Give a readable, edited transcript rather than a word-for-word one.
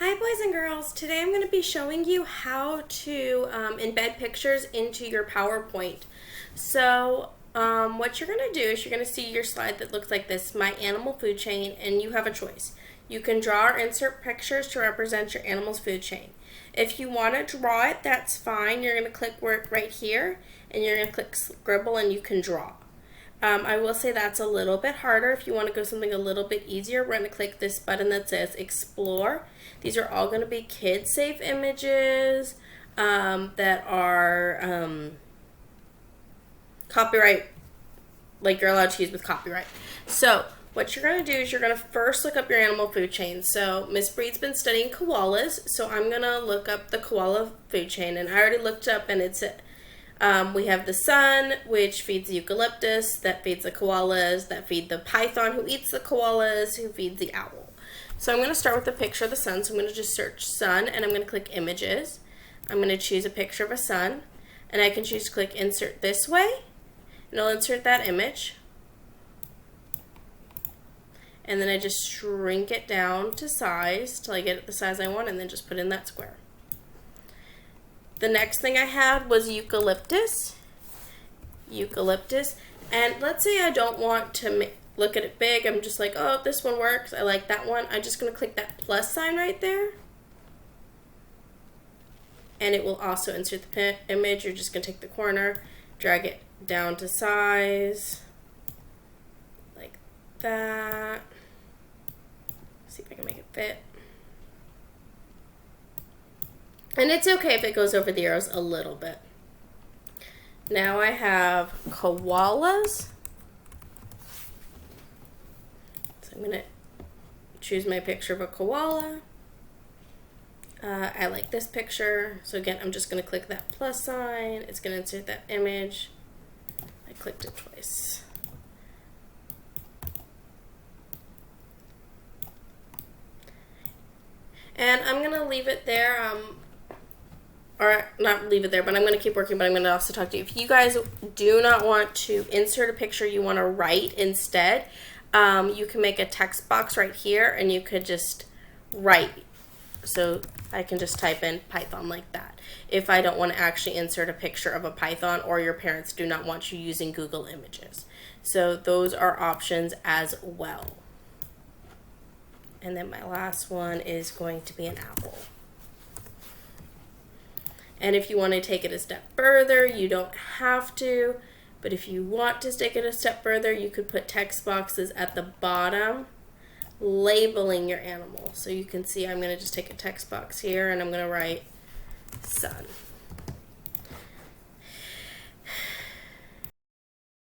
Hi boys and girls, today I'm going to be showing you how to embed pictures into your PowerPoint. So what you're going to do is you're going to see your slide that looks like this, my animal food chain, and you have a choice. You can draw or insert pictures to represent your animal's food chain. If you want to draw it, that's fine. You're going to click right here and you're going to click scribble and you can draw. I will say that's a little bit harder. If you want to go something a little bit easier, we're going to click this button that says Explore. These are all going to be kid-safe images that are copyright, like you're allowed to use with copyright. So what you're going to do is you're going to first look up your animal food chain. So Miss Breed's been studying koalas, so I'm going to look up the koala food chain. And I already looked up and it's we have the sun, which feeds the eucalyptus, that feeds the koalas, that feed the python, who eats the koalas, who feeds the owl. So I'm going to start with a picture of the sun. So I'm going to just search sun, and I'm going to click images. I'm going to choose a picture of a sun, and I can choose to click insert this way, and I'll insert that image. And then I just shrink it down to size till I get it the size I want, and then just put in that square. The next thing I had was eucalyptus, and let's say I don't want to look at it big. I'm just like, oh, this one works, I like that one. I'm just going to click that plus sign right there, and it will also insert the image. You're just going to take the corner, drag it down to size, like that. See if I can make it fit. And it's okay if it goes over the arrows a little bit. Now I have koalas. So I'm going to choose my picture of a koala. I like this picture. So again, I'm just going to click that plus sign. It's going to insert that image. I clicked it twice. And I'm going to leave it there. Or not leave it there, but I'm going to keep working, but I'm going to also talk to you. If you guys do not want to insert a picture, you want to write instead, you can make a text box right here, and you could just write. So I can just type in Python like that. If I don't want to actually insert a picture of a python, or your parents do not want you using Google Images. So those are options as well. And then my last one is going to be an apple. And if you want to take it a step further, you don't have to. But if you want to take it a step further, you could put text boxes at the bottom labeling your animal. So you can see I'm going to just take a text box here and I'm going to write sun.